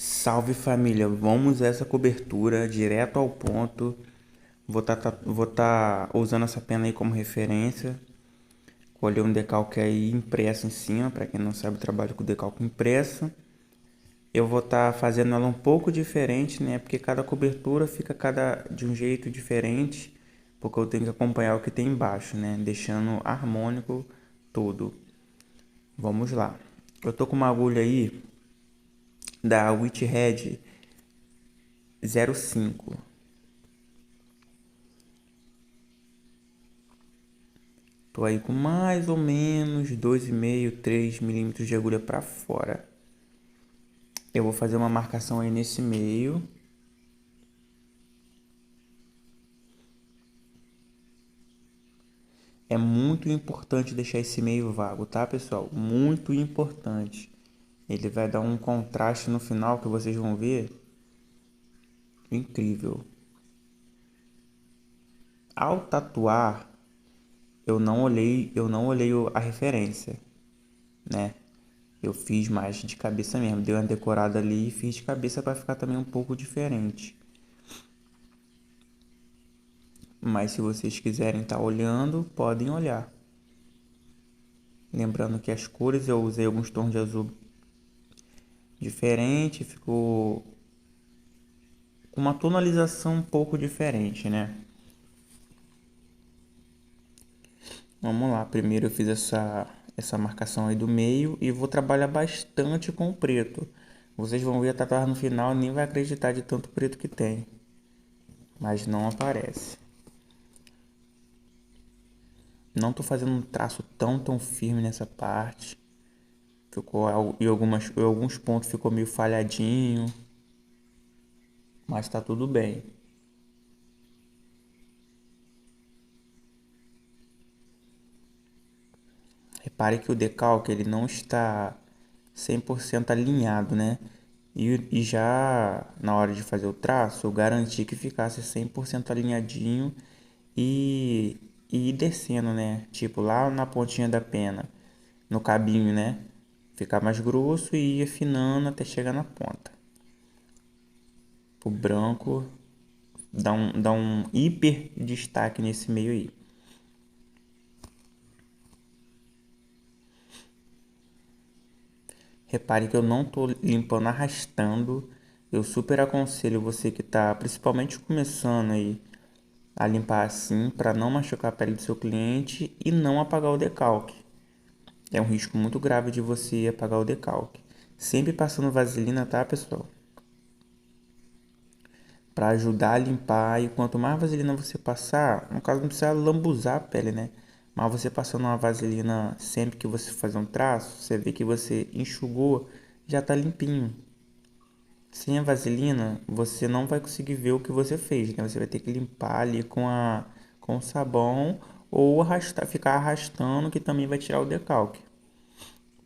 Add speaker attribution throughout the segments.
Speaker 1: Salve família, vamos a essa cobertura direto ao ponto. Vou tá usando essa pena aí como referência. Colhei um decalque aí impresso em cima, para quem não sabe, eu trabalho com decalque impresso. Eu vou estar fazendo ela um pouco diferente, né? Porque cada cobertura fica cada de um jeito diferente, porque eu tenho que acompanhar o que tem embaixo, né? Deixando harmônico tudo. Vamos lá. Eu tô com uma agulha aí da Whithead 05. Tô aí com mais ou menos 2,5, 3 milímetros de agulha para fora. Eu vou fazer uma marcação aí nesse meio. É muito importante deixar esse meio vago, tá, pessoal? Muito importante. Ele vai dar um contraste no final que vocês vão ver incrível. Ao tatuar, eu não olhei a referência, né? Eu fiz mais de cabeça mesmo, dei uma decorada ali e fiz de cabeça para ficar também um pouco diferente. Mas se vocês quiserem estar olhando, podem olhar. Lembrando que as cores eu usei alguns tons de azul diferente, ficou com uma tonalização um pouco diferente, né? Vamos lá, primeiro eu fiz essa marcação aí do meio e vou trabalhar bastante com o preto. Vocês vão ver a tatuagem no final, nem vai acreditar de tanto preto que tem, mas não aparece. Não tô fazendo um traço tão firme nessa parte. Ficou em alguns pontos ficou meio falhadinho, mas tá tudo bem. Repare que o decalque ele não está 100% alinhado, né? E já na hora de fazer o traço, eu garanti que ficasse 100% alinhadinho e ir descendo, né? Tipo lá na pontinha da pena, no cabinho, né? Ficar mais grosso e ir afinando até chegar na ponta. O branco dá um hiper destaque nesse meio aí. Repare que eu não tô limpando arrastando. Eu super aconselho você que tá principalmente começando aí a limpar assim para não machucar a pele do seu cliente e não apagar o decalque. É um risco muito grave de você apagar o decalque. Sempre passando vaselina, tá, pessoal? Para ajudar a limpar, e quanto mais vaselina você passar, no caso não precisa lambuzar a pele, né? Mas você passando uma vaselina sempre que você fazer um traço, você vê que você enxugou, já tá limpinho. Sem a vaselina, você não vai conseguir ver o que você fez, né? Você vai ter que limpar ali com o sabão ou ficar arrastando, que também vai tirar o decalque.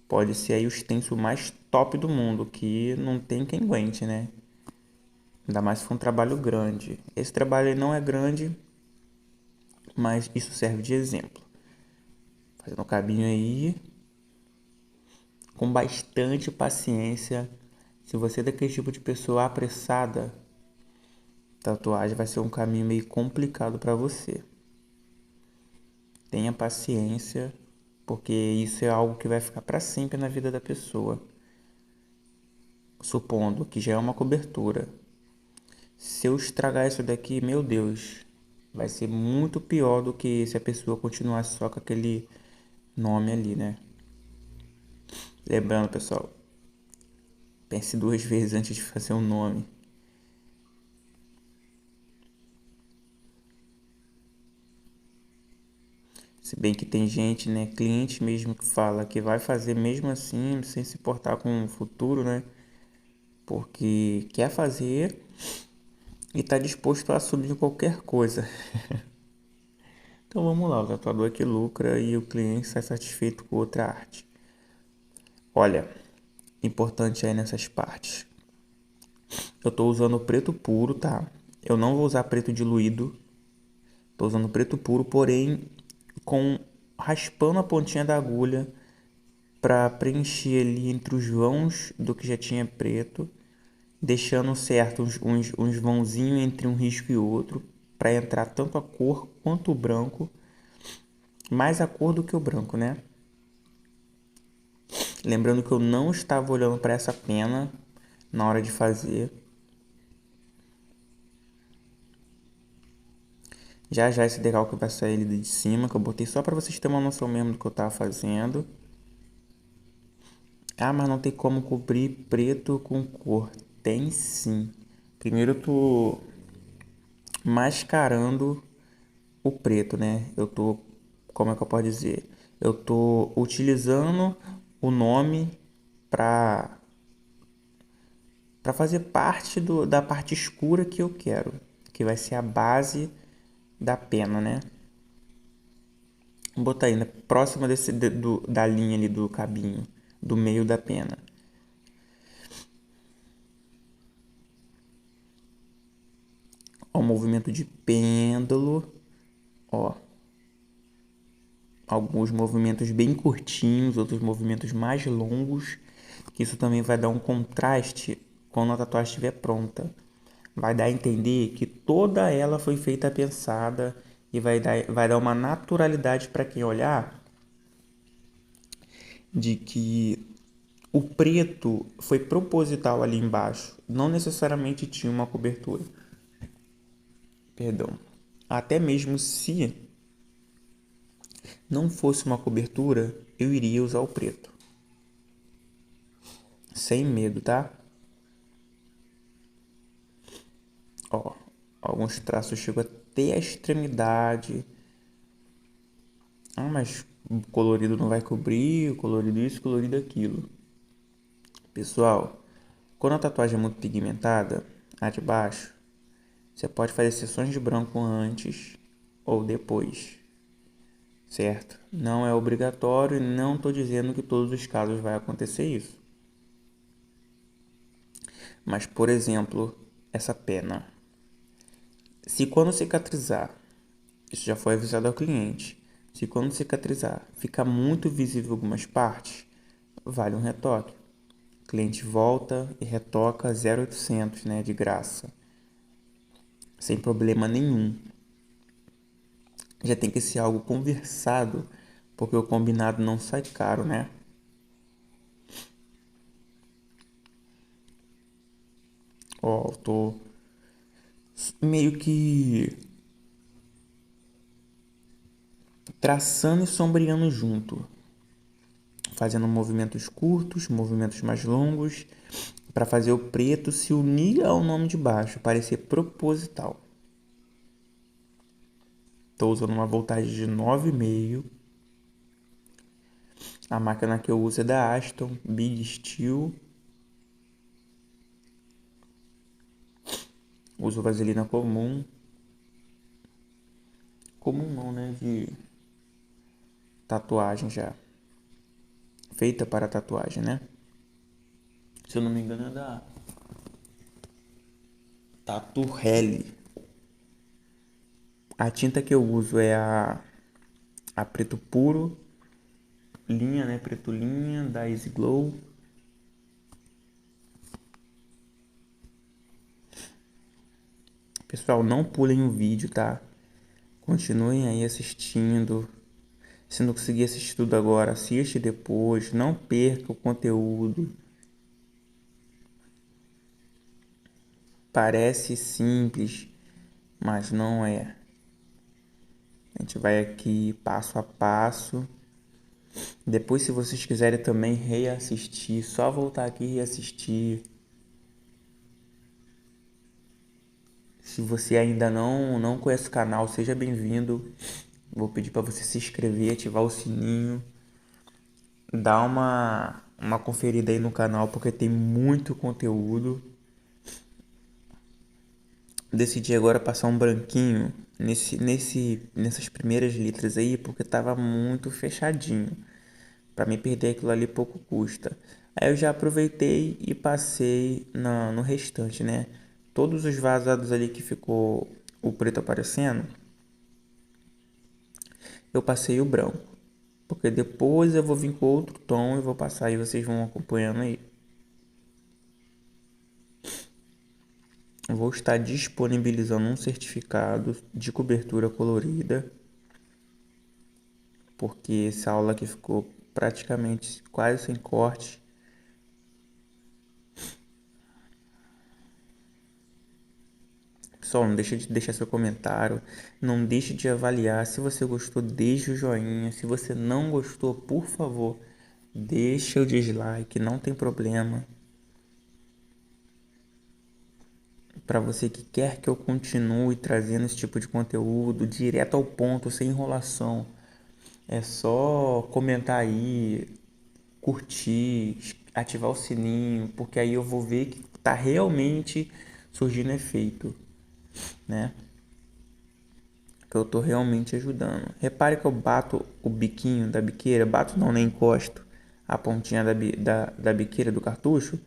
Speaker 1: Pode ser aí o stencil mais top do mundo, que não tem quem aguente, né? Ainda mais se for um trabalho grande. Esse trabalho aí não é grande, mas isso serve de exemplo. Fazendo o cabinho aí, com bastante paciência. Se você é daquele tipo de pessoa apressada, tatuagem vai ser um caminho meio complicado para você. Tenha paciência, porque isso é algo que vai ficar para sempre na vida da pessoa. Supondo que já é uma cobertura. Se eu estragar isso daqui, meu Deus, vai ser muito pior do que se a pessoa continuasse só com aquele nome ali, né? Lembrando, pessoal, pense duas vezes antes de fazer um nome. Se bem que tem gente, né, cliente mesmo que fala que vai fazer mesmo assim, sem se importar com o futuro, né? Porque quer fazer e está disposto a assumir qualquer coisa. Então vamos lá, o tatuador que lucra e o cliente sai satisfeito com outra arte. Olha, importante aí nessas partes. Eu tô usando preto puro, tá? Eu não vou usar preto diluído. Tô usando preto puro, porém com raspando a pontinha da agulha para preencher ali entre os vãos do que já tinha preto deixando certo uns vãozinhos entre um risco e outro, para entrar tanto a cor quanto o branco, mais a cor do que o branco, né? Lembrando que eu não estava olhando para essa pena na hora de fazer. Já já esse decalque vai sair ali de cima, que eu botei só para vocês terem uma noção mesmo do que eu tava fazendo. Ah, mas não tem como cobrir preto com cor. Tem sim. Primeiro eu tô mascarando o preto, né? Eu tô, como é que eu posso dizer? Eu tô utilizando o nome para fazer parte da parte escura que eu quero, que vai ser a base da pena, né? Vou botar ainda próxima da linha ali do cabinho, do meio da pena. Ó, o movimento de pêndulo, ó, alguns movimentos bem curtinhos, outros movimentos mais longos, que isso também vai dar um contraste quando a tatuagem estiver pronta. Vai dar a entender que toda ela foi feita pensada e vai dar uma naturalidade para quem olhar de que o preto foi proposital ali embaixo, não necessariamente tinha uma cobertura. Perdão. Até mesmo se não fosse uma cobertura, eu iria usar o preto. Sem medo, tá? Ó, alguns traços chegam até a extremidade. Ah, mas o colorido não vai cobrir, o colorido isso, o colorido aquilo. Pessoal, quando a tatuagem é muito pigmentada, a de baixo, você pode fazer sessões de branco antes ou depois, certo? Não é obrigatório e não estou dizendo que todos os casos vai acontecer isso. Mas, por exemplo, essa pena. Se quando cicatrizar, isso já foi avisado ao cliente, se quando cicatrizar ficar muito visível algumas partes, vale um retoque. O cliente volta e retoca 0,800, né, de graça, sem problema nenhum. Já tem que ser algo conversado, porque o combinado não sai caro, né? Ó, eu tô meio que traçando e sombreando junto, fazendo movimentos curtos, movimentos mais longos, para fazer o preto se unir ao nome de baixo, parecer proposital. Estou usando uma voltagem de 9,5. A máquina que eu uso é da Aston, Big Steel. Uso vaselina comum. Comum não, né? De tatuagem já. Feita para tatuagem, né? Se eu não me engano é da Tatu Helle. A tinta que eu uso é a preto puro, linha, né? Preto linha, da Easy Glow. Pessoal, não pulem o vídeo, tá? Continuem aí assistindo. Se não conseguir assistir tudo agora, assiste depois. Não perca o conteúdo. Parece simples, mas não é. A gente vai aqui passo a passo. Depois, se vocês quiserem também reassistir, só voltar aqui e reassistir. Se você ainda não conhece o canal, seja bem-vindo. Vou pedir para você se inscrever, ativar o sininho, dar uma conferida aí no canal porque tem muito conteúdo. Decidi agora passar um branquinho nessas primeiras letras aí porque tava muito fechadinho. Para mim perder aquilo ali pouco custa. Aí eu já aproveitei e passei no restante, né? Todos os vazados ali que ficou o preto aparecendo, eu passei o branco. Porque depois eu vou vir com outro tom e vou passar e vocês vão acompanhando aí. vou estar disponibilizando um certificado de cobertura colorida, porque essa aula aqui ficou praticamente quase sem corte. Pessoal, não deixe de deixar seu comentário, não deixe de avaliar. Se você gostou, deixe o joinha. Se você não gostou, por favor, deixa o dislike, não tem problema. Para você que quer que eu continue trazendo esse tipo de conteúdo, direto ao ponto, sem enrolação, é só comentar aí, curtir, ativar o sininho, porque aí eu vou ver que tá realmente surgindo efeito, né? Que eu tô realmente ajudando. Repare que eu bato o biquinho da biqueira, bato não, nem encosto a pontinha da biqueira do cartucho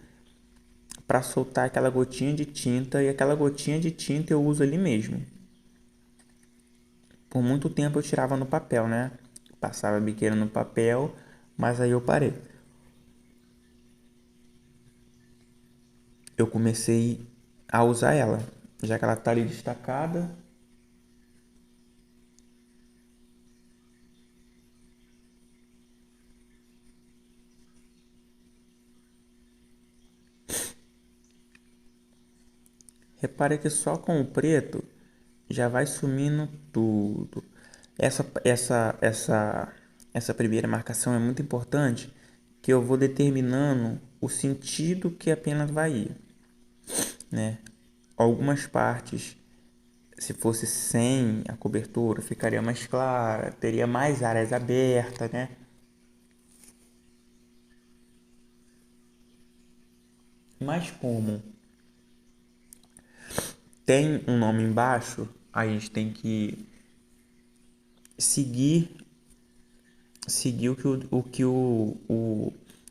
Speaker 1: para soltar aquela gotinha de tinta, e aquela gotinha de tinta eu uso ali mesmo. Por muito tempo eu tirava no papel, né? Passava a biqueira no papel, mas aí eu parei. Eu comecei a usar ela, já que ela tá ali destacada. Repare que só com o preto já vai sumindo tudo. Essa primeira marcação é muito importante, que eu vou determinando o sentido que a pena vai ir, né? Algumas partes, se fosse sem a cobertura, ficaria mais clara, teria mais áreas abertas, né? Mas como tem um nome embaixo, a gente tem que seguir seguir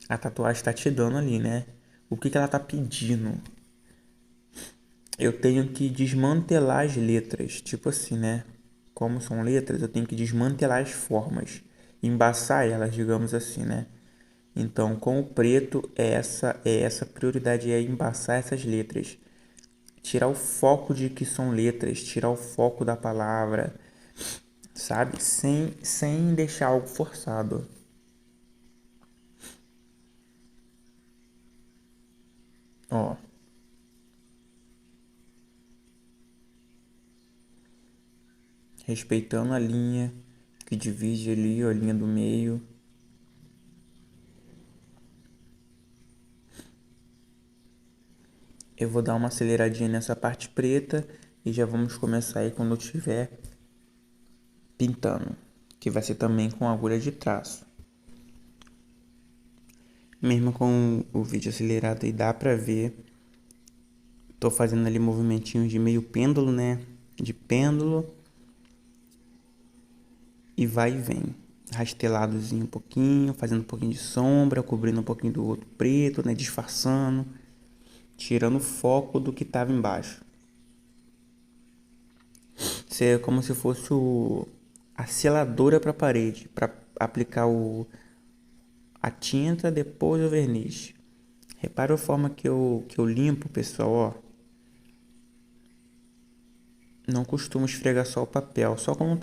Speaker 1: a tatuagem está te dando ali, né? O que ela está pedindo? Eu tenho que desmantelar as letras, tipo assim, né? Como são letras, eu tenho que desmantelar as formas, embaçar elas, digamos assim, né? Então, com o preto, essa prioridade, é embaçar essas letras, tirar o foco de que são letras, tirar o foco da palavra, sabe? Sem deixar algo forçado. Ó, respeitando a linha que divide ali, ó, a linha do meio. Eu vou dar uma aceleradinha nessa parte preta e já vamos começar aí quando eu estiver pintando, que vai ser também com agulha de traço. Mesmo com o vídeo acelerado aí dá pra ver, tô fazendo ali movimentinhos de meio pêndulo, né? De pêndulo, e vai e vem. Rasteladozinho um pouquinho, fazendo um pouquinho de sombra, cobrindo um pouquinho do outro preto, né? Disfarçando, tirando o foco do que tava embaixo. Ser como se fosse a seladora para a parede, para aplicar a tinta, depois o verniz. Repara a forma que eu limpo, pessoal, ó. Não costumo esfregar só o papel, só quando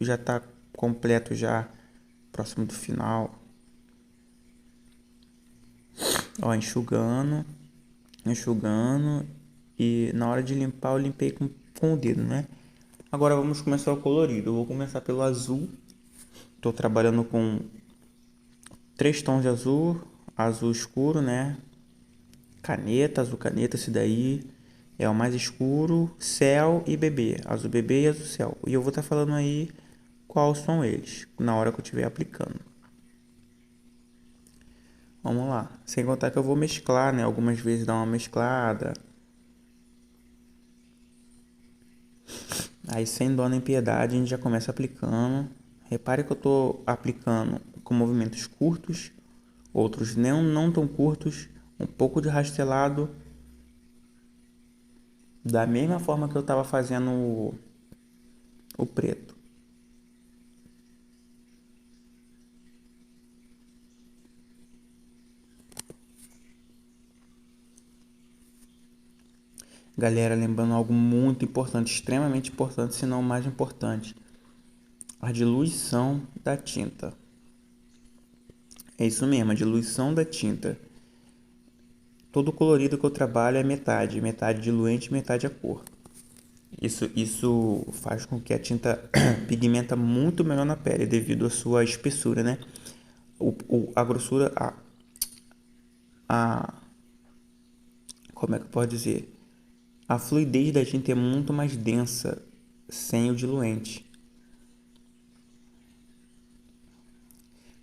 Speaker 1: já tá completo, já próximo do final. Ó, enxugando, enxugando, e na hora de limpar eu limpei com o dedo, né? Agora vamos começar o colorido. Eu vou começar pelo azul. Tô trabalhando com 3 tons de azul, azul escuro, né? Caneta, azul caneta, esse daí é o mais escuro, céu e bebê, azul bebê e azul céu. E eu vou estar falando aí quais são eles na hora que eu estiver aplicando. Vamos lá. Sem contar que eu vou mesclar, né? Algumas vezes dar uma mesclada. Aí sem dó nem piedade a gente já começa aplicando. Repare que eu estou aplicando com movimentos curtos, outros não tão curtos, um pouco de rastelado, da mesma forma que eu estava fazendo o preto. Galera, lembrando algo muito importante, extremamente importante, se não o mais importante, a diluição da tinta. É isso mesmo, a diluição da tinta. Todo colorido que eu trabalho é metade, metade diluente, metade a cor. Isso faz com que a tinta pigmenta muito melhor na pele devido à sua espessura, né? A grossura, a, como é que eu posso dizer? A fluidez da tinta é muito mais densa sem o diluente.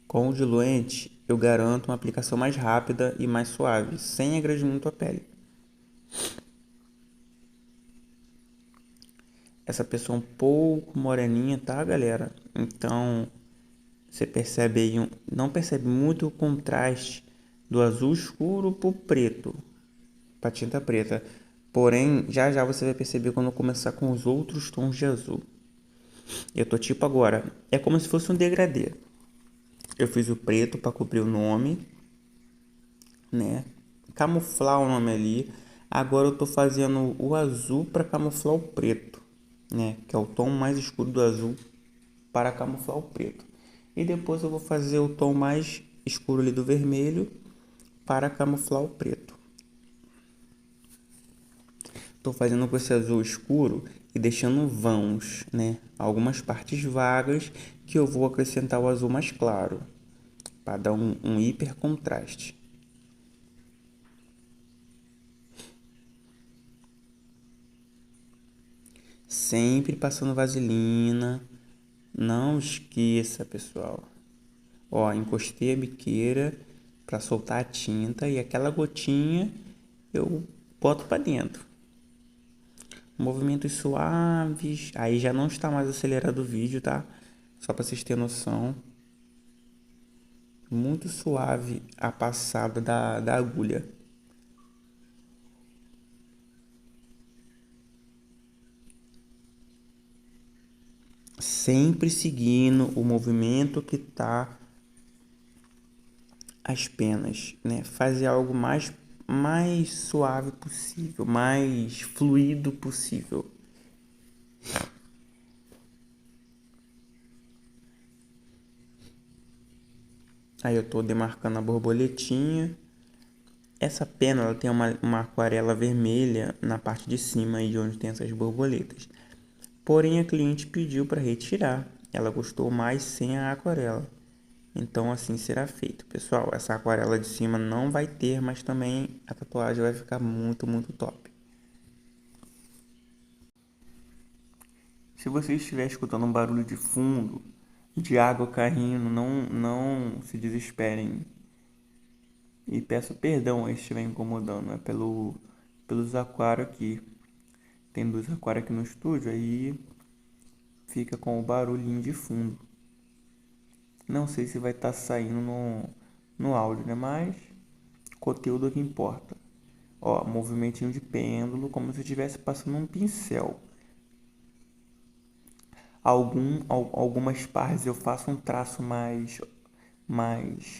Speaker 1: Com o diluente, eu garanto uma aplicação mais rápida e mais suave, sem agredir muito a pele. Essa pessoa é um pouco moreninha, tá, galera? Então, você percebe aí, não percebe muito o contraste do azul escuro pro preto, pra tinta preta. Porém, já já você vai perceber quando eu começar com os outros tons de azul. Eu tô tipo agora, é como se fosse um degradê. Eu fiz o preto para cobrir o nome, né? Camuflar o nome ali. Agora eu tô fazendo o azul para camuflar o preto, né? Que é o tom mais escuro do azul para camuflar o preto. E depois eu vou fazer o tom mais escuro ali do vermelho para camuflar o preto. Tô fazendo com esse azul escuro e deixando vãos, né? Algumas partes vagas que eu vou acrescentar o azul mais claro para dar um hiper contraste. Sempre passando vaselina. Não esqueça, pessoal. Ó, encostei a biqueira para soltar a tinta e aquela gotinha eu boto para dentro. Movimentos suaves. Aí já não está mais acelerado o vídeo, tá? Só para vocês terem noção. Muito suave a passada da agulha. Sempre seguindo o movimento que tá as penas, né? Fazer algo mais suave possível, mais fluido possível. Aí eu tô demarcando a borboletinha. Essa pena ela tem uma aquarela vermelha na parte de cima aí de onde tem essas borboletas. Porém a cliente pediu para retirar. Ela gostou mais sem a aquarela. Então assim será feito. Pessoal, essa aquarela de cima não vai ter, mas também a tatuagem vai ficar muito, muito top. Se você estiver escutando um barulho de fundo, de água caindo, não se desesperem. E peço perdão aí se estiver incomodando, é pelos aquários aqui. Tem dois aquários aqui no estúdio, aí fica com o barulhinho de fundo. Não sei se vai estar saindo no áudio, né? Mas conteúdo é que importa. Ó, movimentinho de pêndulo, como se estivesse passando um pincel. Algumas partes eu faço um traço mais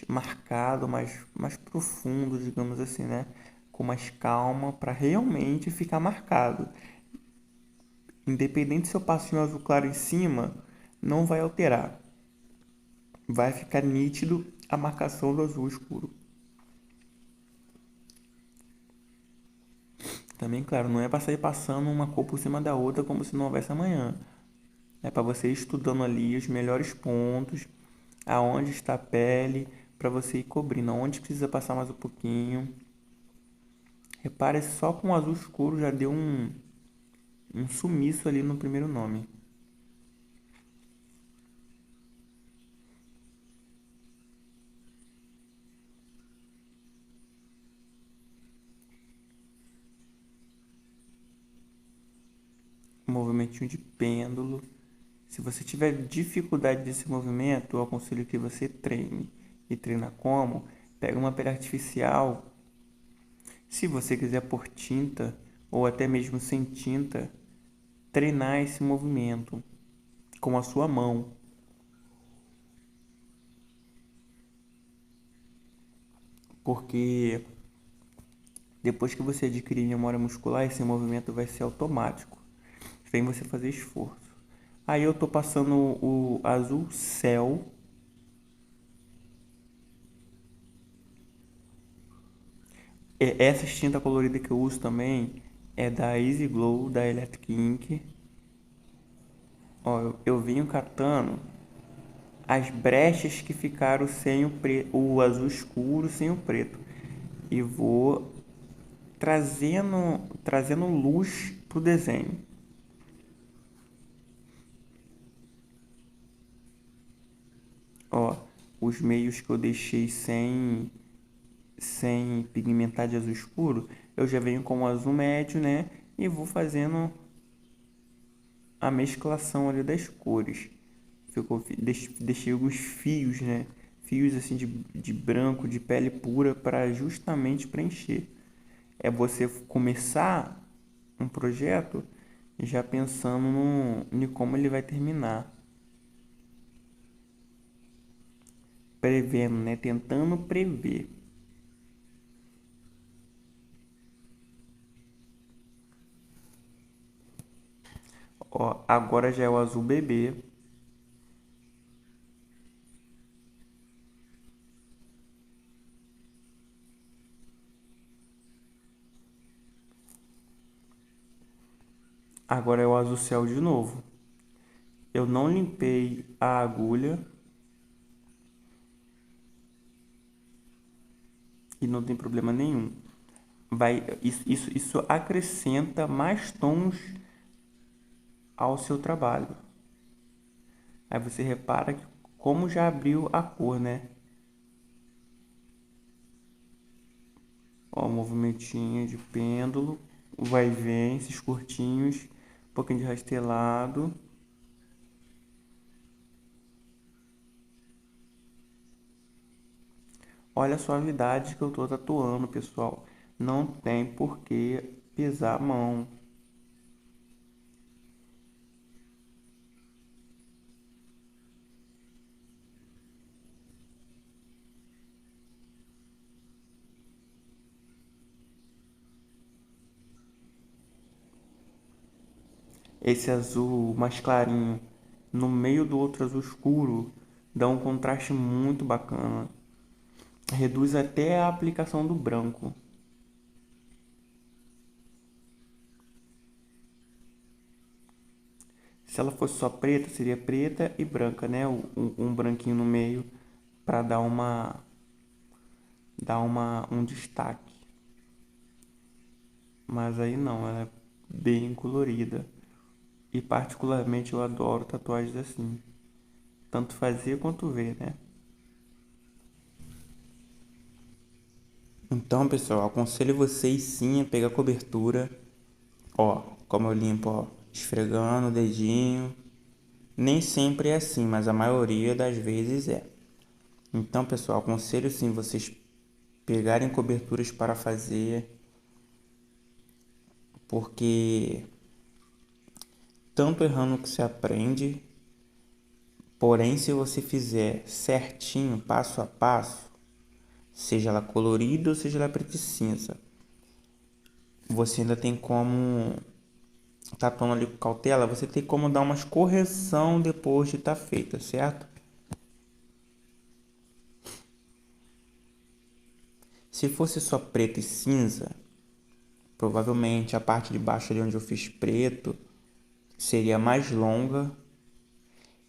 Speaker 1: marcado, mais profundo, digamos assim, né? Com mais calma para realmente ficar marcado. Independente se eu passo um azul claro em cima, não vai alterar. Vai ficar nítido a marcação do azul escuro. Também, claro, não é para sair passando uma cor por cima da outra como se não houvesse amanhã. É para você ir estudando ali os melhores pontos, aonde está a pele, para você ir cobrindo, aonde precisa passar mais um pouquinho. Repare, só com o azul escuro já deu um sumiço ali no primeiro nome. Um movimentinho de pêndulo. Se você tiver dificuldade desse movimento, eu aconselho que você treine. E treina como? Pega uma pele artificial. Se você quiser por tinta, ou até mesmo sem tinta, treinar esse movimento com a sua mão. Porque Depois que você adquirir memória muscular, esse movimento vai ser automático, sem você fazer esforço. Aí eu tô passando o azul céu. Essa tinta colorida que eu uso também é da Easy Glow, da Electric Ink. Ó, eu venho catando as brechas que ficaram sem o azul escuro, sem o preto. E vou trazendo luz pro desenho. Ó, os meios que eu deixei sem pigmentar de azul escuro, eu já venho com o azul médio, né? E vou fazendo a mesclação ali das cores. Deixei alguns fios, né? Fios assim de branco, de pele pura, para justamente preencher. É você começar um projeto já pensando em como ele vai terminar. Prevendo, né? Tentando prever. Ó, agora já é o azul bebê. Agora é o azul céu de novo. Eu não limpei a agulha e não tem problema nenhum. Isso acrescenta mais tons ao seu trabalho. Aí você repara que como já abriu a cor, né? Ó, um movimentinho de pêndulo, vai e vem, esses curtinhos, um pouquinho de rastelado. Olha a suavidade que eu tô tatuando, pessoal. Não tem por que pisar a mão. Esse azul mais clarinho no meio do outro azul escuro dá um contraste muito bacana. Reduz até a aplicação do branco. Se ela fosse só preta, seria preta e branca, né? Um branquinho no meio para um destaque. Mas aí não, ela é bem colorida. E particularmente eu adoro tatuagens assim. Tanto fazer quanto ver, né? Então, pessoal, aconselho vocês sim a pegar cobertura. Ó, como eu limpo, ó, esfregando o dedinho. Nem sempre é assim, mas a maioria das vezes é. Então, pessoal, aconselho sim vocês pegarem coberturas para fazer, porque tanto errando que se aprende, porém se você fizer certinho, passo a passo, seja ela colorida ou seja ela preta e cinza, você ainda tem como, tatuando ali com cautela, você tem como dar umas correção depois de estar feita, certo? Se fosse só preto e cinza, provavelmente a parte de baixo ali onde eu fiz preto seria mais longa.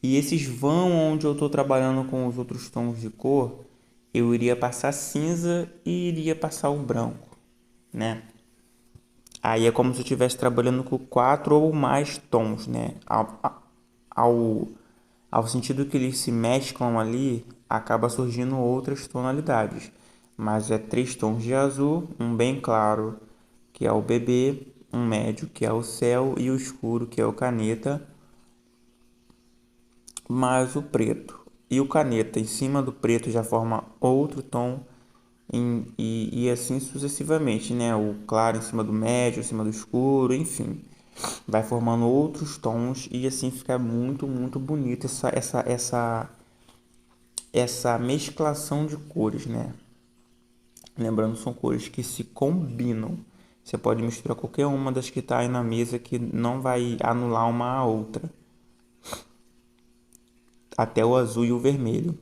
Speaker 1: E esses vão onde eu estou trabalhando com os outros tons de cor, eu iria passar cinza e iria passar o branco, né? Aí é como se eu estivesse trabalhando com quatro ou mais tons, né? Ao, ao sentido que eles se mesclam ali, acaba surgindo outras tonalidades. Mas é três tons de azul, um bem claro, que é o bebê, um médio, que é o céu, e o escuro, que é o caneta, mais o preto. E o caneta em cima do preto já forma outro tom, e assim sucessivamente, né? O claro em cima do médio, em cima do escuro, enfim. Vai formando outros tons e assim fica muito, muito bonito essa mesclação de cores, né? Lembrando, são cores que se combinam. Você pode misturar qualquer uma das que está aí na mesa que não vai anular uma a outra. Até o azul e o vermelho.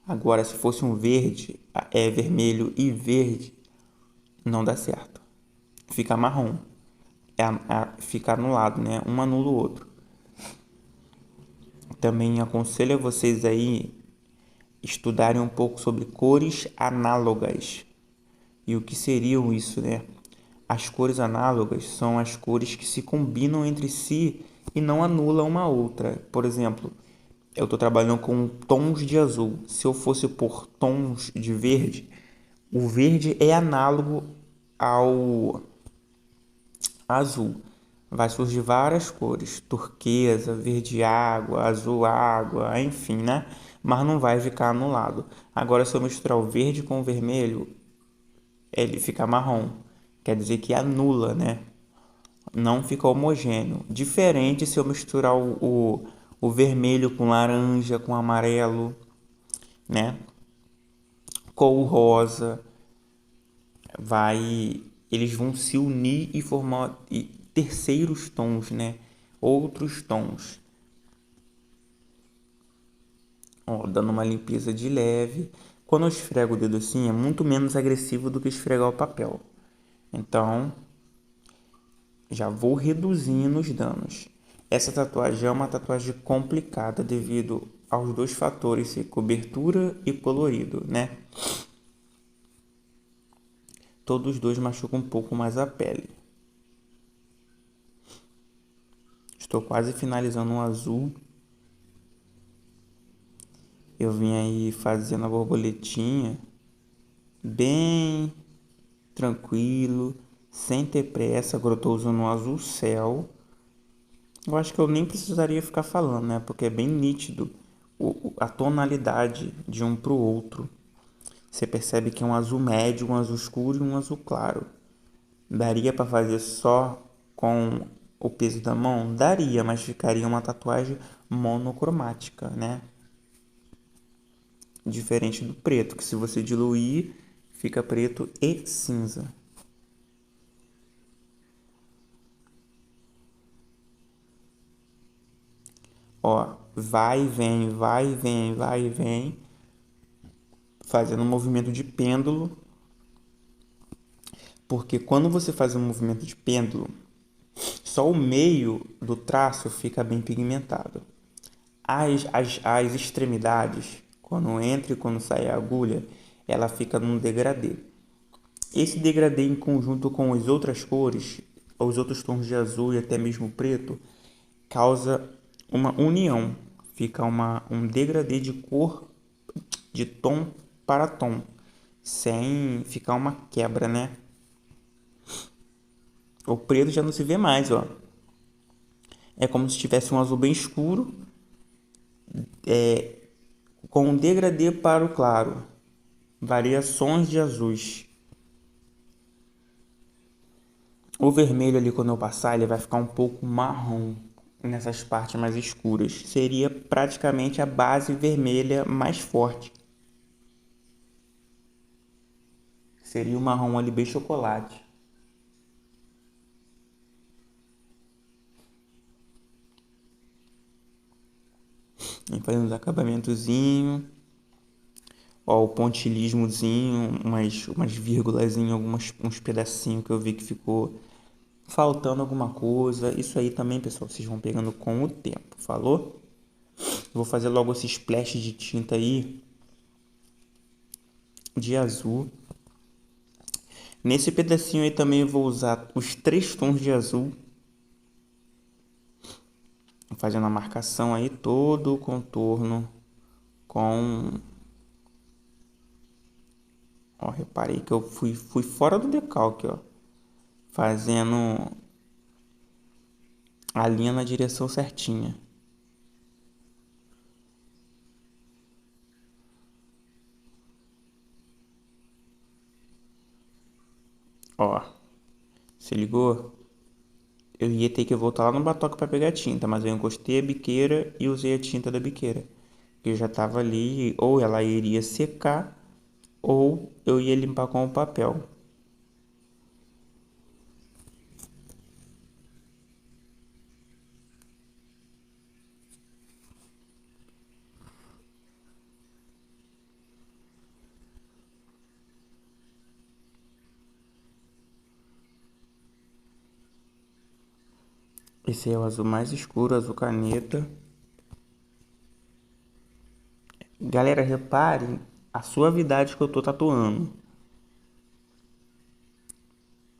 Speaker 1: Agora, se fosse um verde, vermelho e verde, não dá certo. Fica marrom. Fica anulado, né? Um anula o outro. Também aconselho a vocês aí estudarem um pouco sobre cores análogas. E o que seriam isso, né? As cores análogas são as cores que se combinam entre si e não anulam uma outra. Por exemplo, eu estou trabalhando com tons de azul. Se eu fosse por tons de verde, o verde é análogo ao azul. Vai surgir várias cores, turquesa, verde água, azul água, enfim, né? Mas não vai ficar anulado. Agora, se eu misturar o verde com o vermelho, ele fica marrom. Quer dizer que anula, né? Não fica homogêneo. Diferente se eu misturar o vermelho com laranja, com amarelo, né? Com o rosa, eles vão se unir e formar terceiros tons, né? Outros tons. Ó, dando uma limpeza de leve. Quando eu esfrego o dedo assim, é muito menos agressivo do que esfregar o papel. Então, já vou reduzindo os danos. Essa tatuagem é uma tatuagem complicada devido aos dois fatores, ser cobertura e colorido, né? Todos os dois machucam um pouco mais a pele. Estou quase finalizando um azul. Eu vim aí fazendo a borboletinha bem tranquilo, sem ter pressa. Agora eu estou usando um azul céu. Eu acho que eu nem precisaria ficar falando, né? Porque é bem nítido a tonalidade de um para o outro. Você percebe que é um azul médio, um azul escuro e um azul claro. Daria para fazer só com o peso da mão? Daria, mas ficaria uma tatuagem monocromática, né? Diferente do preto, que se você diluir, fica preto e cinza. Ó, vai e vem, vai e vem, vai e vem, fazendo um movimento de pêndulo, porque quando você faz um movimento de pêndulo, só o meio do traço fica bem pigmentado. As extremidades, quando entra e quando sai a agulha, ela fica num degradê. Esse degradê em conjunto com as outras cores, os outros tons de azul e até mesmo preto, causa uma união. Fica um degradê de cor, de tom para tom, sem ficar uma quebra, né? O preto já não se vê mais, ó. É como se tivesse um azul bem escuro, com um degradê para o claro. Variações de azuis. O vermelho ali, quando eu passar, ele vai ficar um pouco marrom nessas partes mais escuras. Seria praticamente a base vermelha mais forte. Seria o marrom ali bem chocolate. E fazendo os acabamentozinhos. Ó, o pontilismozinho, umas vírgulazinhas, uns pedacinhos que eu vi que ficou faltando alguma coisa. Isso aí também, pessoal, vocês vão pegando com o tempo, falou? Vou fazer logo esse splash de tinta aí de azul. Nesse pedacinho aí também eu vou usar os 3 tons de azul. Fazendo a marcação aí, todo o contorno com... Ó, reparei que eu fui fora do decalque, ó. Fazendo a linha na direção certinha. Ó, se ligou? Eu ia ter que voltar lá no batoque para pegar a tinta, mas eu encostei a biqueira e usei a tinta da biqueira, que já tava ali, ou ela iria secar, ou eu ia limpar com o papel. Esse é o azul mais escuro, azul caneta. Galera, reparem a suavidade que eu tô tatuando.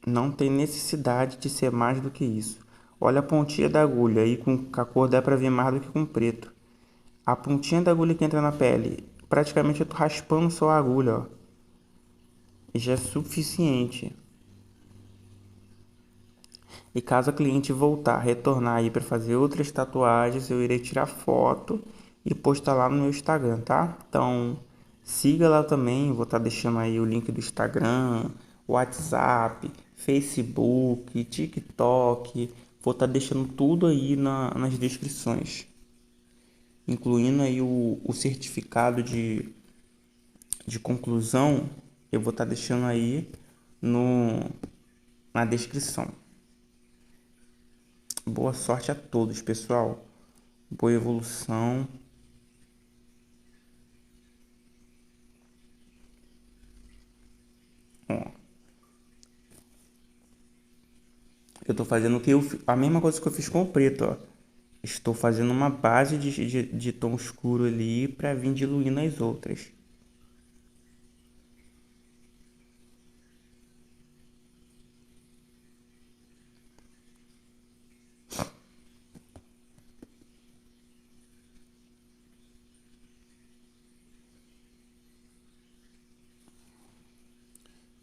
Speaker 1: Não tem necessidade de ser mais do que isso. Olha a pontinha da agulha aí com a cor dá pra ver mais do que com preto. A pontinha da agulha que entra na pele, praticamente eu tô raspando só a agulha, ó. E já é suficiente. E caso a cliente voltar, retornar aí para fazer outras tatuagens, eu irei tirar foto e postar lá no meu Instagram, tá? Então, siga lá também, vou estar deixando aí o link do Instagram, WhatsApp, Facebook, TikTok, vou estar deixando tudo aí nas descrições, incluindo aí o certificado de conclusão, eu vou estar deixando aí no, na descrição. Boa sorte a todos, pessoal. Boa evolução. Ó, eu tô fazendo a mesma coisa que eu fiz com o preto, ó. Estou fazendo uma base de tom escuro ali para vir diluindo as outras.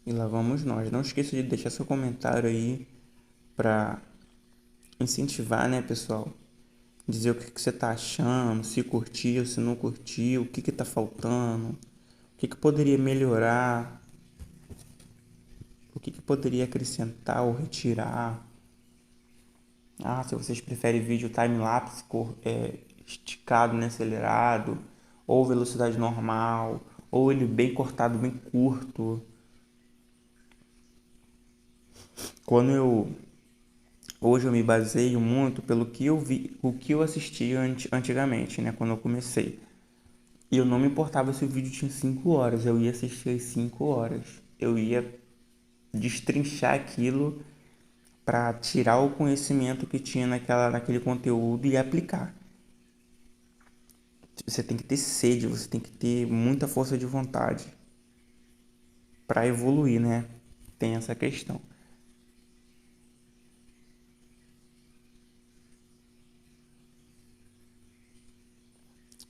Speaker 1: E lá vamos nós. Não esqueça de deixar seu comentário aí para incentivar, né, pessoal? Dizer o que você tá achando, se curtiu, se não curtiu, o que tá faltando, o que poderia melhorar, o que poderia acrescentar ou retirar. Ah, se vocês preferem vídeo time-lapse esticado, né, acelerado, ou velocidade normal, ou ele bem cortado, bem curto. Quando eu Hoje eu me baseio muito pelo que eu vi, o que eu assisti antigamente, né, quando eu comecei. E eu não me importava se o vídeo tinha 5 horas, eu ia assistir as 5 horas. Eu ia destrinchar aquilo para tirar o conhecimento que tinha naquele conteúdo e aplicar. Você tem que ter sede, você tem que ter muita força de vontade para evoluir, né? Tem essa questão.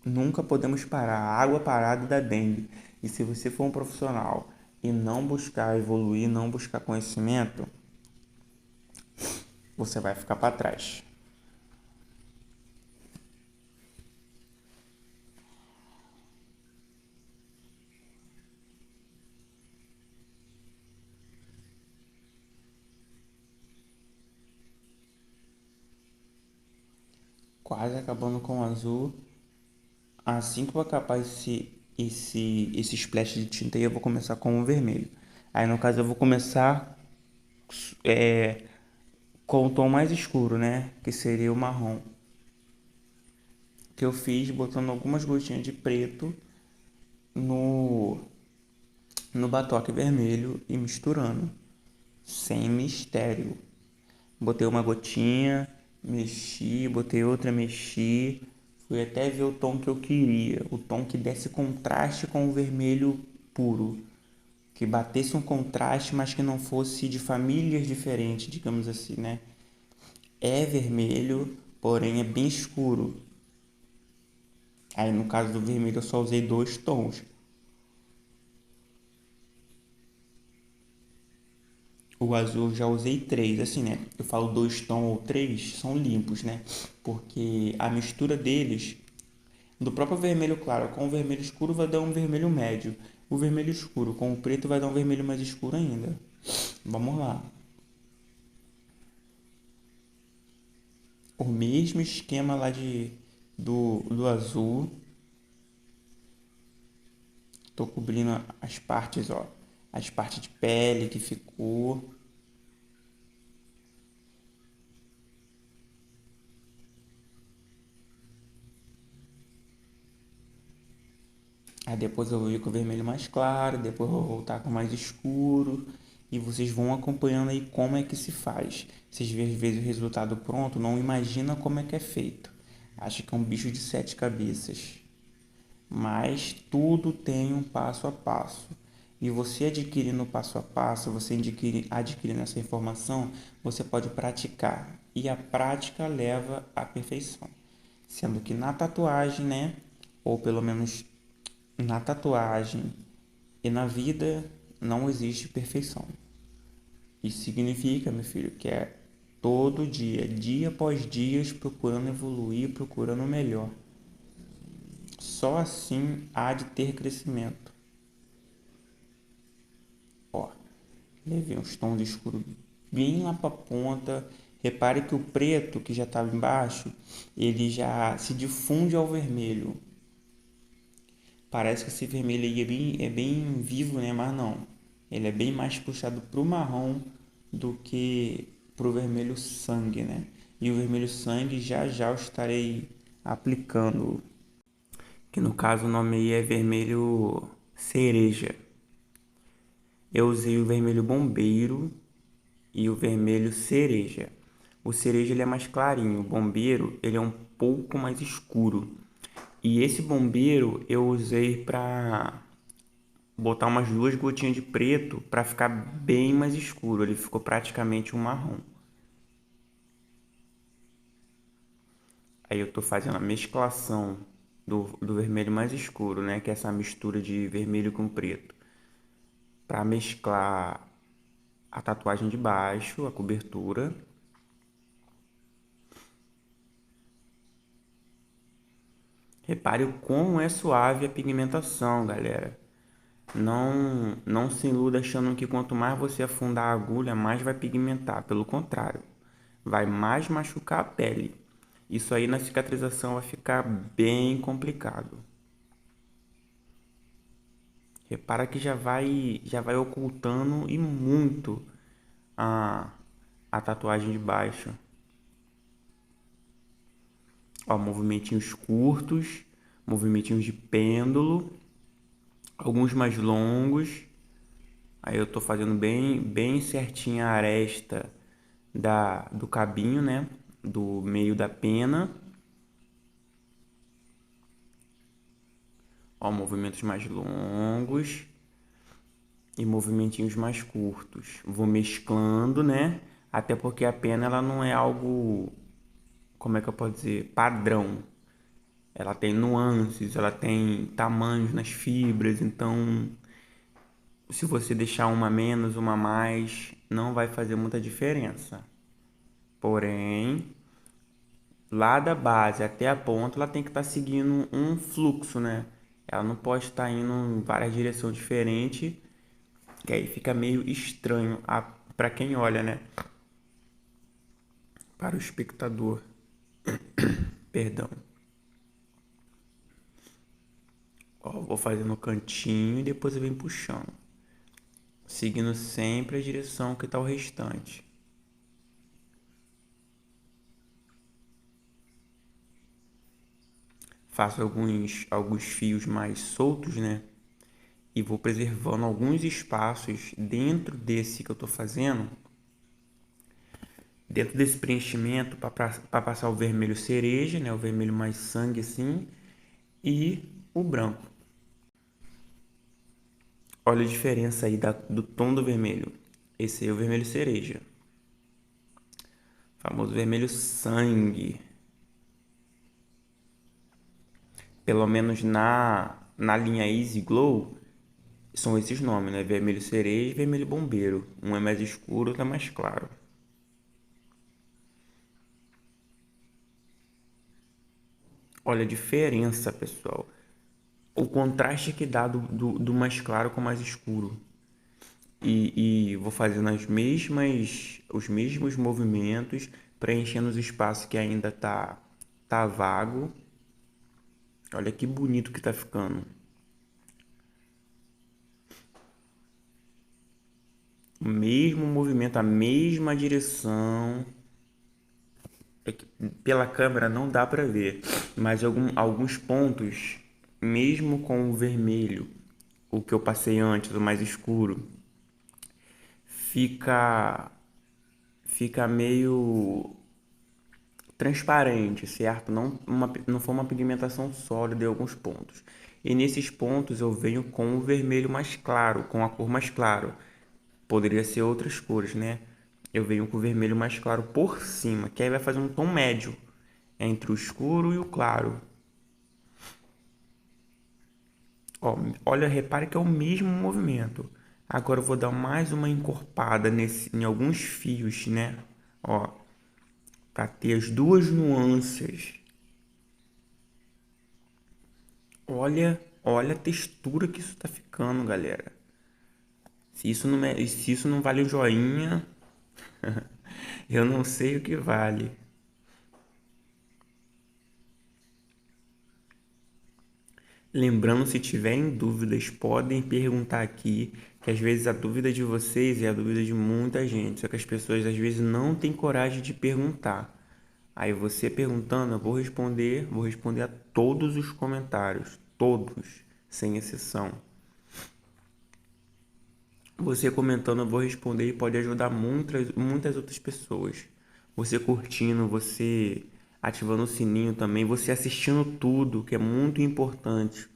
Speaker 1: Nunca podemos parar. A água parada dá dengue. E se você for um profissional e não buscar evoluir, não buscar conhecimento, você vai ficar para trás. Quase acabando com o azul. Assim que eu acabar esse splash de tinta aí, eu vou começar com o vermelho. Aí no caso eu vou começar é, com o tom mais escuro, né? Que seria o marrom. Que eu fiz botando algumas gotinhas de preto no, no batoque vermelho e misturando. Sem mistério. Botei uma gotinha, mexi, botei outra, mexi. Fui até ver o tom que eu queria. O tom que desse contraste com o vermelho puro. Que batesse um contraste, mas que não fosse de famílias diferentes, digamos assim, né? É vermelho, porém é bem escuro. Aí no caso do vermelho eu só usei 2 tons. O azul eu já usei 3, assim, né? Eu falo 2 tons ou 3, são limpos, né? Porque a mistura deles, do próprio vermelho claro com o vermelho escuro, vai dar um vermelho médio. O vermelho escuro com o preto vai dar um vermelho mais escuro ainda. Vamos lá. O mesmo esquema lá do azul. Tô cobrindo as partes, ó. As partes de pele que ficou. Aí depois eu vou vir com o vermelho mais claro, depois eu vou voltar com o mais escuro. E vocês vão acompanhando aí como é que se faz. Vocês veem às vezes o resultado pronto, não imagina como é que é feito. Acha que é um bicho de 7 cabeças. Mas tudo tem um passo a passo. E você adquirindo passo a passo, você adquirindo essa informação, você pode praticar. E a prática leva à perfeição. Sendo que na tatuagem, né? Ou pelo menos na tatuagem e na vida não existe perfeição. Isso significa, meu filho, que é todo dia, dia após dia, procurando evoluir, procurando o melhor. Só assim há de ter crescimento. Ó, levei uns tons escuros bem lá para a ponta. Repare que o preto que já estava embaixo, ele já se difunde ao vermelho. Parece que esse vermelho aí é bem vivo, né? Mas não. Ele é bem mais puxado pro marrom do que pro vermelho sangue, né? E o vermelho sangue já já eu estarei aplicando. Que no caso o nome aí é vermelho cereja. Eu usei o vermelho bombeiro e o vermelho cereja. O cereja ele é mais clarinho, o bombeiro ele é um pouco mais escuro. E esse bombeiro eu usei para botar umas 2 gotinhas de preto para ficar bem mais escuro. Ele ficou praticamente um marrom. Aí eu tô fazendo a mesclação do vermelho mais escuro, né? Que é essa mistura de vermelho com preto. Para mesclar a tatuagem de baixo, a cobertura. Repare o quão é suave a pigmentação, galera. Não se iluda achando que quanto mais você afundar a agulha, mais vai pigmentar. Pelo contrário, vai mais machucar a pele. Isso aí na cicatrização vai ficar bem complicado. Repara que já vai ocultando e muito a, a tatuagem de baixo. Ó, movimentinhos curtos, movimentinhos de pêndulo, alguns mais longos. Aí eu tô fazendo bem certinha a aresta do cabinho, né? Do meio da pena. Ó, movimentos mais longos e movimentinhos mais curtos. Vou mesclando, né? Até porque a pena ela não é algo, como é que eu posso dizer, padrão. Ela tem nuances, ela tem tamanhos nas fibras, então se você deixar uma menos, uma mais, não vai fazer muita diferença. Porém, lá da base até a ponta, ela tem que estar seguindo um fluxo, né? Ela não pode estar indo em várias direções diferentes, que aí fica meio estranho para quem olha, né? Para o espectador, perdão. Ó, vou fazendo o cantinho e depois eu venho puxando, seguindo sempre a direção que está o restante. Faço alguns fios mais soltos, né? E vou preservando alguns espaços dentro desse que eu estou fazendo, dentro desse preenchimento para passar o vermelho cereja, né? O vermelho mais sangue assim, e o branco. Olha a diferença aí do tom do vermelho. Esse aí é o vermelho cereja, famoso vermelho sangue. Pelo menos na linha Easy Glow, são esses nomes, né? Vermelho cereja e vermelho bombeiro. Um é mais escuro, outro é mais claro. Olha a diferença, pessoal. O contraste que dá do mais claro com o mais escuro. E vou fazendo os mesmos movimentos, preenchendo os espaços que ainda tá vago. Olha que bonito que tá ficando. O mesmo movimento, a mesma direção. É que pela câmera não dá para ver, mas alguns pontos, mesmo com o vermelho, o que eu passei antes, o mais escuro, fica fica meio transparente, certo? Não foi uma pigmentação sólida em alguns pontos. E nesses pontos eu venho com o vermelho mais claro, com a cor mais claro. Poderia ser outras cores, né? Eu venho com o vermelho mais claro por cima, que aí vai fazer um tom médio entre o escuro e o claro. Ó, olha, repare que é o mesmo movimento. Agora eu vou dar mais uma encorpada em alguns fios, né? Ó, para ter as duas nuances. Olha a textura que isso tá ficando, galera. Se isso não vale o joinha, eu não sei o que vale. Lembrando, se tiverem dúvidas, podem perguntar aqui, que às vezes a dúvida de vocês é a dúvida de muita gente, só que as pessoas às vezes não têm coragem de perguntar. Aí você perguntando, eu vou responder a todos os comentários, todos, sem exceção. Você comentando, eu vou responder e pode ajudar muitas outras pessoas. Você curtindo, você ativando o sininho também, você assistindo tudo, que é muito importante.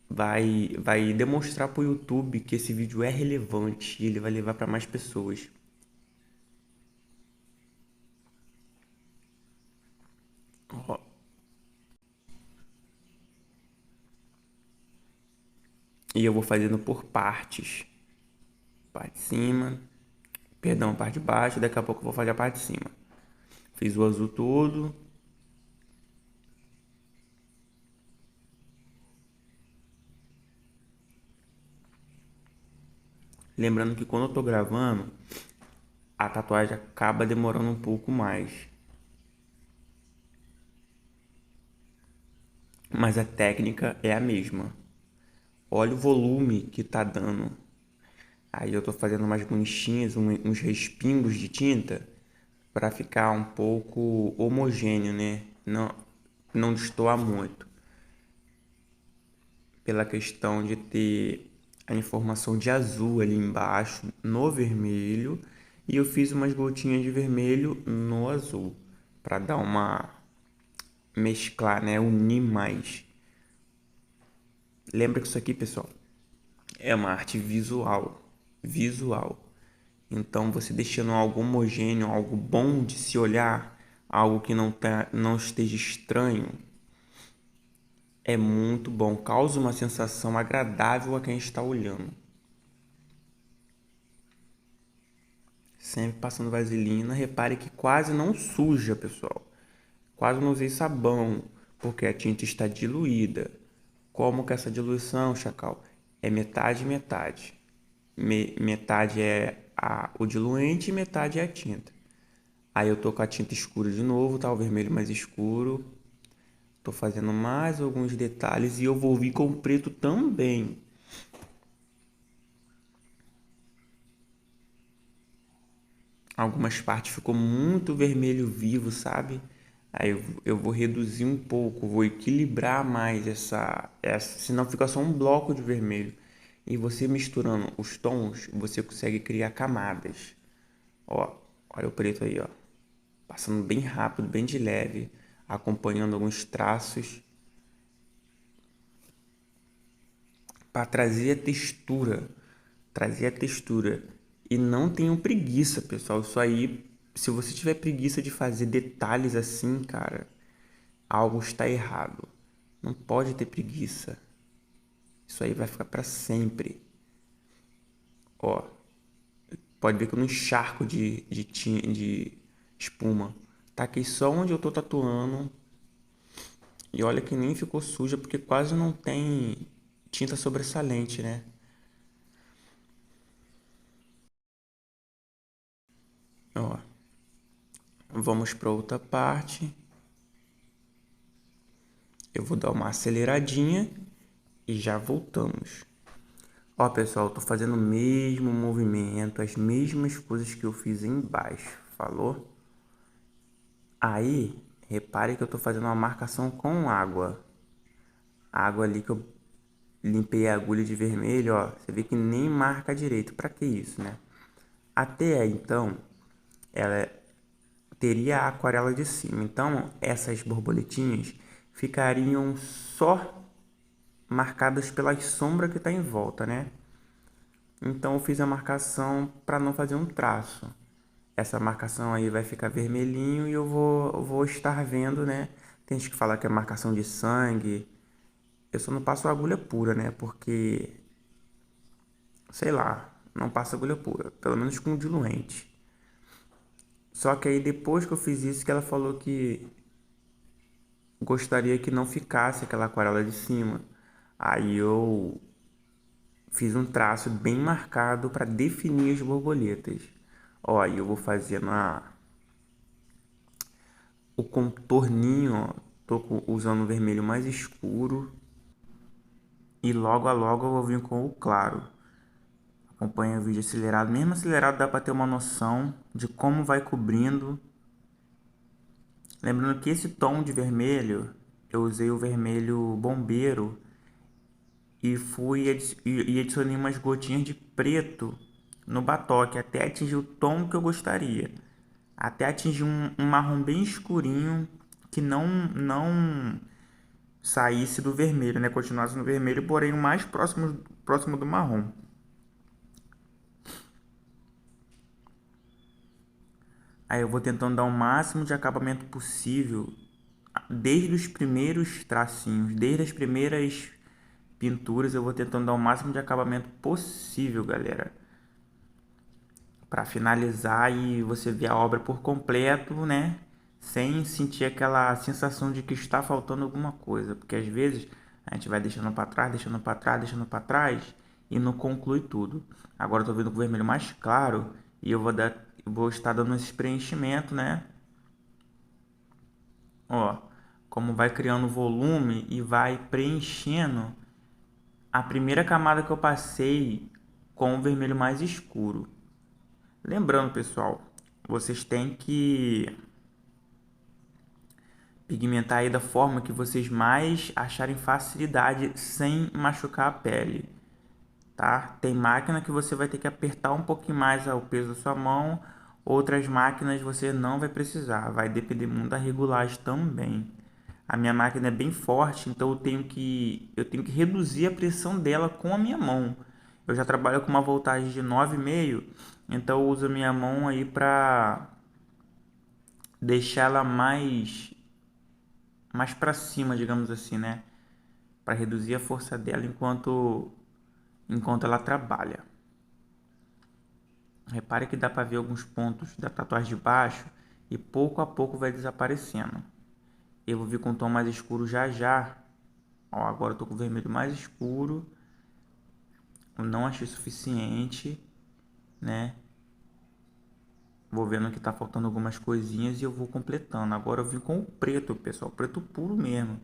Speaker 1: Vai demonstrar para o YouTube que esse vídeo é relevante e ele vai levar para mais pessoas. Ó, e eu vou fazendo por partes. Parte de cima, perdão, parte de baixo, daqui a pouco eu vou fazer a parte de cima. Fiz o azul todo. Lembrando que quando eu tô gravando, a tatuagem acaba demorando um pouco mais. Mas a técnica é a mesma. Olha o volume que tá dando. Aí eu tô fazendo umas manchinhas, uns respingos de tinta para ficar um pouco homogêneo, né? Não destoar muito. Pela questão de ter a informação de azul ali embaixo no vermelho e eu fiz umas gotinhas de vermelho no azul para dar uma mesclar, né? Unir mais. Lembra que isso aqui, pessoal, é uma arte visual, visual. Então, você deixando algo homogêneo, algo bom de se olhar, algo que não esteja estranho, é muito bom. Causa uma sensação agradável a quem está olhando. Sempre passando vaselina. Repare que quase não suja, pessoal. Quase não usei sabão, porque a tinta está diluída. Como que essa diluição, Chacal? É metade metade. Metade é o diluente e metade é a tinta. Aí eu tô com a tinta escura de novo, tá? O vermelho mais escuro. Tô fazendo mais alguns detalhes e eu vou vir com o preto também. Algumas partes ficou muito vermelho vivo, sabe? Aí eu vou reduzir um pouco, vou equilibrar mais senão fica só um bloco de vermelho. E você misturando os tons, você consegue criar camadas. Ó, olha o preto aí, ó. Passando bem rápido, bem de leve, acompanhando alguns traços para trazer a textura. E não tenham preguiça, pessoal. Isso aí, se você tiver preguiça de fazer detalhes assim, cara, algo está errado. Não pode ter preguiça. Isso aí vai ficar para sempre. Ó, pode ver que eu não encharco de espuma. Taquei só onde eu tô tatuando. E olha que nem ficou suja porque quase não tem tinta sobressalente, né? Ó, vamos para outra parte. Eu vou dar uma aceleradinha e já voltamos. Ó, pessoal, eu tô fazendo o mesmo movimento, as mesmas coisas que eu fiz embaixo, falou? Aí, repare que eu tô fazendo uma marcação com água. A água ali que eu limpei a agulha de vermelho, ó, você vê que nem marca direito. Pra que isso, né? Até aí, então, ela teria a aquarela de cima. Então, essas borboletinhas ficariam só marcadas pela sombra que está em volta, né? Então, eu fiz a marcação para não fazer um traço. Essa marcação aí vai ficar vermelhinho e eu vou estar vendo, né? Tem gente que fala que é marcação de sangue. Eu só não passo agulha pura, né? Porque, sei lá, não passo agulha pura. Pelo menos com diluente. Só que aí depois que eu fiz isso, que ela falou que gostaria que não ficasse aquela aquarela de cima. Aí eu fiz um traço bem marcado para definir as borboletas. Ó, aí eu vou fazendo o contorninho, ó. Usando o vermelho mais escuro. E logo a logo eu vou vir com o claro. Acompanha o vídeo acelerado. Mesmo acelerado dá para ter uma noção de como vai cobrindo. Lembrando que esse tom de vermelho, eu usei o vermelho bombeiro e e adicionei umas gotinhas de preto no batoque até atingir o tom que eu gostaria. Até atingir um marrom bem escurinho que não saísse do vermelho, né? Continuasse no vermelho, porém o mais próximo do marrom. Aí eu vou tentando dar o máximo de acabamento possível desde os primeiros tracinhos, desde as primeiras pinturas, eu vou tentando dar o máximo de acabamento possível, galera, para finalizar e você ver a obra por completo, né? Sem sentir aquela sensação de que está faltando alguma coisa, porque às vezes a gente vai deixando para trás, deixando para trás, deixando para trás e não conclui tudo. Agora eu tô vendo com o vermelho mais claro e eu vou estar dando esse preenchimento, né? Ó, como vai criando volume e vai preenchendo a primeira camada que eu passei com o vermelho mais escuro. Lembrando, pessoal, vocês têm que pigmentar aí da forma que vocês mais acharem facilidade sem machucar a pele, tá? Tem máquina que você vai ter que apertar um pouquinho mais o peso da sua mão, outras máquinas você não vai precisar, vai depender muito da regulagem também. A minha máquina é bem forte, então eu tenho que reduzir a pressão dela com a minha mão. Eu já trabalho com uma voltagem de 9,5, então eu uso a minha mão aí para deixar ela mais para cima, digamos assim, né? Para reduzir a força dela enquanto ela trabalha. Repare que dá para ver alguns pontos da tatuagem de baixo e pouco a pouco vai desaparecendo. Eu vou vir com um tom mais escuro já já. Ó, agora eu tô com o vermelho mais escuro. Eu não achei suficiente, né? Vou vendo que tá faltando algumas coisinhas e eu vou completando. Agora eu vim com o preto, pessoal, preto puro mesmo.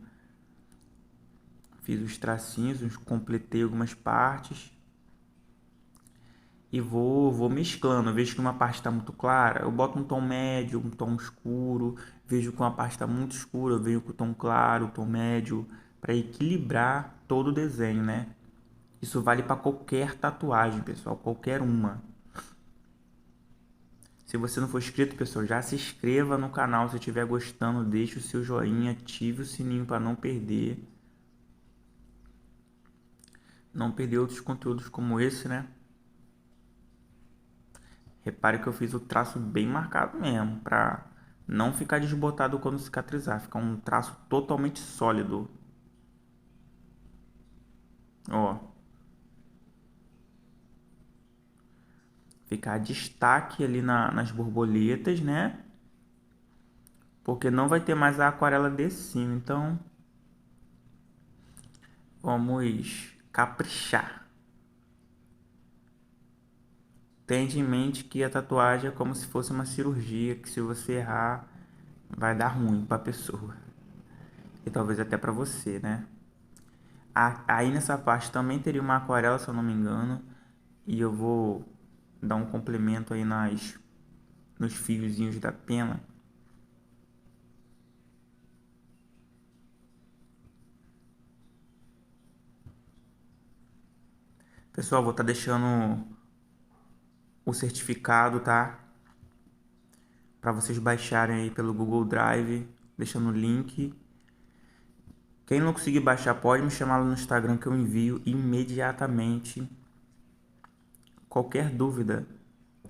Speaker 1: Fiz os tracinhos, completei algumas partes e vou mesclando. Eu vejo que uma parte está muito clara, eu boto um tom médio, um tom escuro. Vejo que uma parte está muito escura, eu venho com o tom claro, o tom médio, para equilibrar todo o desenho, né? Isso vale para qualquer tatuagem, pessoal, qualquer uma. Se você não for inscrito, pessoal, já se inscreva no canal se estiver gostando, deixe o seu joinha, ative o sininho para não perder outros conteúdos como esse, né? Repare que eu fiz o traço bem marcado mesmo, para não ficar desbotado quando cicatrizar, ficar um traço totalmente sólido. Ó, ficar destaque ali nas borboletas, né? Porque não vai ter mais a aquarela de cima, então vamos caprichar. Tende em mente que a tatuagem é como se fosse uma cirurgia, que se você errar, vai dar ruim para a pessoa. E talvez até para você, né? Aí nessa parte também teria uma aquarela, se eu não me engano. E eu vou dar um complemento aí nos fiozinhos da pena. Pessoal, vou estar deixando o certificado, tá? Para vocês baixarem aí pelo Google Drive, deixando o link. Quem não conseguir baixar, pode me chamar lá no Instagram que eu envio imediatamente. Qualquer dúvida,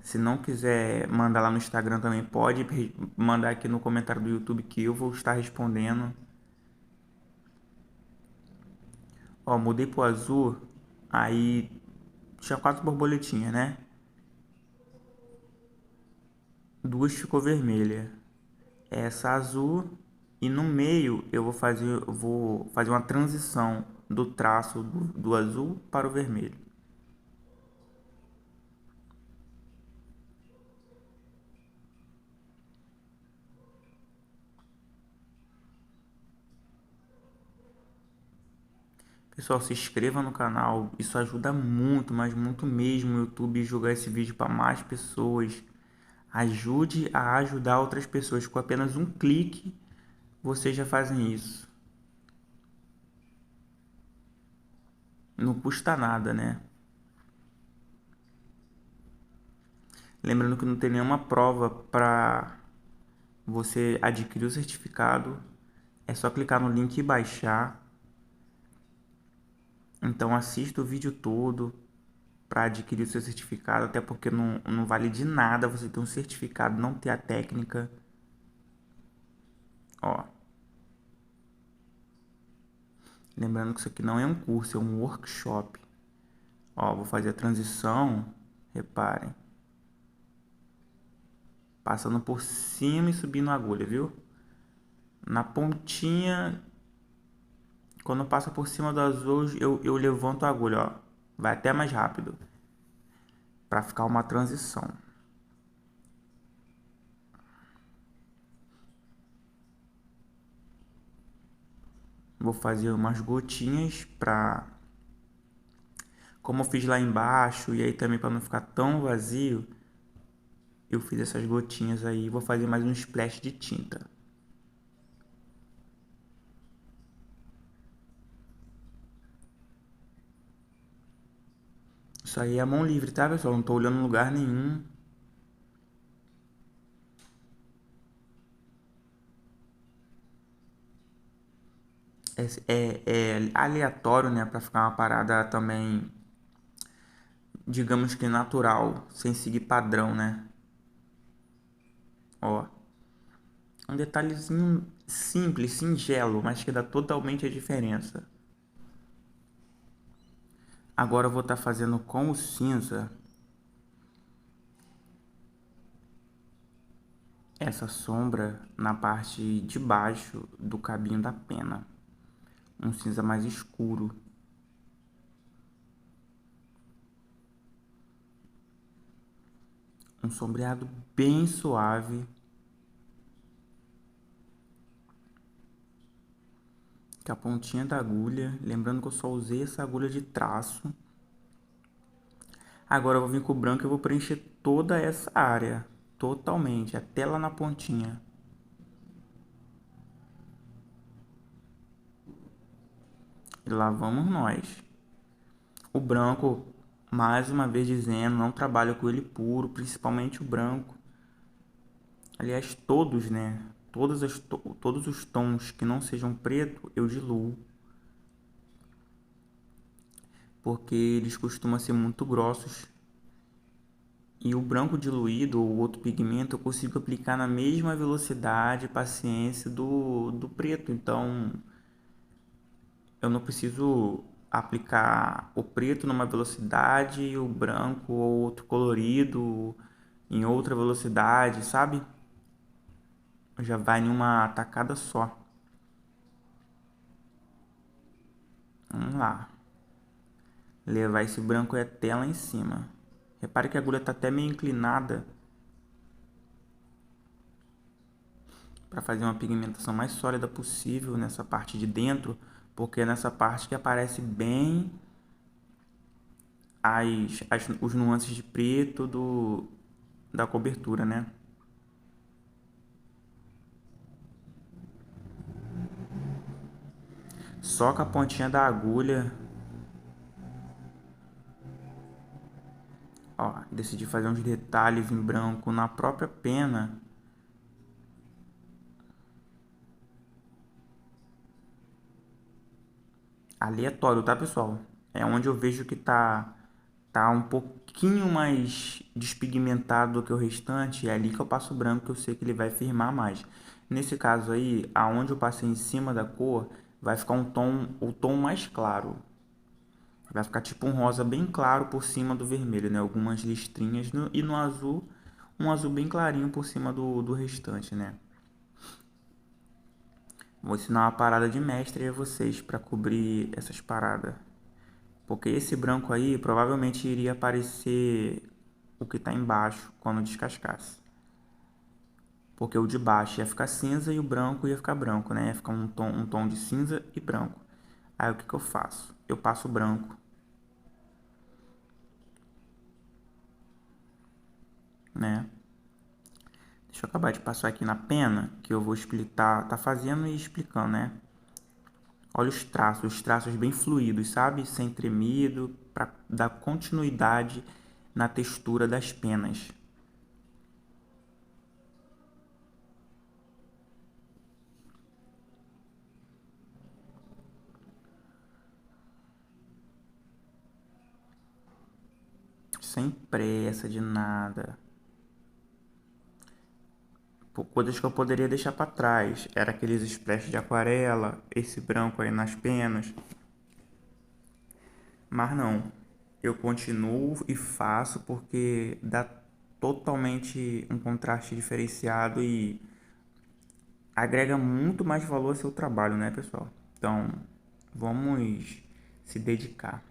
Speaker 1: se não quiser mandar lá no Instagram também, pode mandar aqui no comentário do YouTube que eu vou estar respondendo. Ó, mudei pro azul, aí tinha 4 borboletinhas, né? Duas ficou vermelha. Essa azul e no meio eu vou fazer uma transição do traço do azul para o vermelho. Pessoal, se inscreva no canal, isso ajuda muito, mas muito mesmo o YouTube jogar esse vídeo para mais pessoas. Ajude a ajudar outras pessoas. Com apenas um clique, vocês já fazem isso. Não custa nada, né? Lembrando que não tem nenhuma prova para você adquirir o certificado. É só clicar no link e baixar. Então assista o vídeo todo para adquirir o seu certificado, até porque não vale de nada você ter um certificado e não ter a técnica. Ó, lembrando que isso aqui não é um curso, é um workshop. Ó, vou fazer a transição, reparem. Passando por cima e subindo a agulha, viu? Na pontinha, quando passa por cima do azul, eu levanto a agulha, ó. Vai até mais rápido, para ficar uma transição. Vou fazer umas gotinhas para, como eu fiz lá embaixo e aí também para não ficar tão vazio, eu fiz essas gotinhas aí. Vou fazer mais um splash de tinta. Isso aí é a mão livre, tá, pessoal? Não tô olhando em lugar nenhum. É aleatório, né? Pra ficar uma parada também, digamos que natural, sem seguir padrão, né? Ó, um detalhezinho simples, singelo, mas que dá totalmente a diferença. Agora eu vou estar fazendo com o cinza essa sombra na parte de baixo do cabinho da pena. Um cinza mais escuro. Um sombreado bem suave. Com a pontinha da agulha. Lembrando que eu só usei essa agulha de traço. Agora eu vou vir com o branco e vou preencher toda essa área. Totalmente, até lá na pontinha. E lá vamos nós. O branco, mais uma vez dizendo, não trabalho com ele puro, principalmente o branco. Aliás, todos, né? Todos os tons que não sejam preto, eu diluo. Porque eles costumam ser muito grossos. E o branco diluído ou outro pigmento eu consigo aplicar na mesma velocidade e paciência do preto. Então, eu não preciso aplicar o preto numa velocidade e o branco ou outro colorido em outra velocidade, sabe? Já vai em uma tacada só. Vamos lá. Levar esse branco até lá em cima. Repare que a agulha está até meio inclinada para fazer uma pigmentação mais sólida possível nessa parte de dentro, porque é nessa parte que aparece bem os nuances de preto da cobertura, né? Só com a pontinha da agulha, ó, decidi fazer uns detalhes em branco na própria pena. Aleatório, tá, pessoal? É onde eu vejo que tá um pouquinho mais despigmentado do que o restante, é ali que eu passo branco, que eu sei que ele vai firmar mais. Nesse caso aí, aonde eu passei em cima da cor, vai ficar o tom mais claro. Vai ficar tipo um rosa bem claro por cima do vermelho, né? Algumas listrinhas e no azul, um azul bem clarinho por cima do restante, né? Vou ensinar uma parada de mestre a vocês para cobrir essas paradas. Porque esse branco aí provavelmente iria aparecer o que está embaixo quando descascasse. Porque o de baixo ia ficar cinza e o branco ia ficar branco, né? Ia ficar um tom de cinza e branco. Aí o que eu faço? Eu passo branco, né? Deixa eu acabar de passar aqui na pena, que eu vou explicar, tá fazendo e explicando, né? Olha os traços bem fluidos, sabe? Sem tremido, para dar continuidade na textura das penas. Sem pressa de nada. Coisas que eu poderia deixar para trás. Era aqueles splashes de aquarela, esse branco aí nas penas. Mas não. Eu continuo e faço porque dá totalmente um contraste diferenciado e agrega muito mais valor ao seu trabalho, né, pessoal? Então, vamos se dedicar.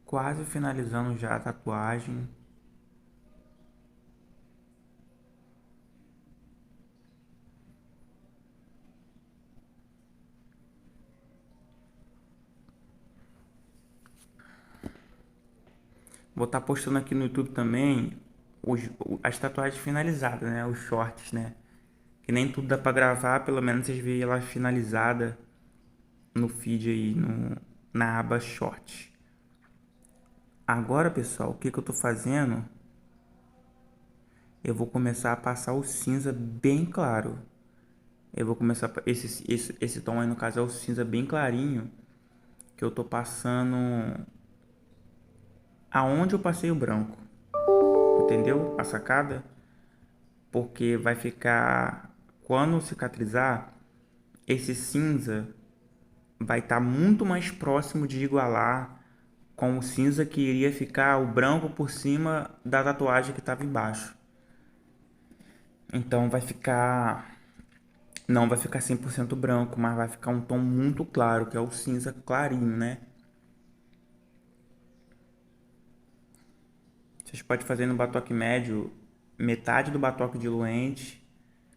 Speaker 1: Quase finalizando já a tatuagem. Vou estar postando aqui no YouTube também as tatuagens finalizadas, né? Os shorts, né? Que nem tudo dá pra gravar, pelo menos vocês veem ela finalizada no feed aí, na aba short. Agora, pessoal, o que eu tô fazendo? Eu vou começar a passar o cinza bem claro. Eu vou começar, esse tom aí no caso é o cinza bem clarinho, que eu tô passando aonde eu passei o branco. Entendeu a sacada? Porque vai ficar, quando cicatrizar, esse cinza vai estar muito mais próximo de igualar com o cinza que iria ficar o branco por cima da tatuagem que estava embaixo. Então vai ficar, não vai ficar 100% branco, mas vai ficar um tom muito claro, que é o cinza clarinho, né? Vocês podem fazer no batoque médio metade do batoque diluente,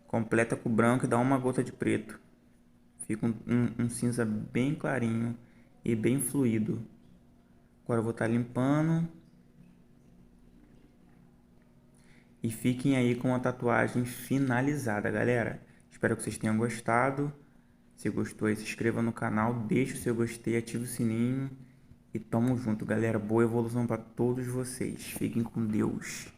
Speaker 1: completa com branco e dá uma gota de preto. Fica um cinza bem clarinho e bem fluido. Agora eu vou estar limpando. E fiquem aí com a tatuagem finalizada, galera. Espero que vocês tenham gostado. Se gostou aí, se inscreva no canal, deixe o seu gostei, ative o sininho. E tamo junto, galera. Boa evolução para todos vocês. Fiquem com Deus.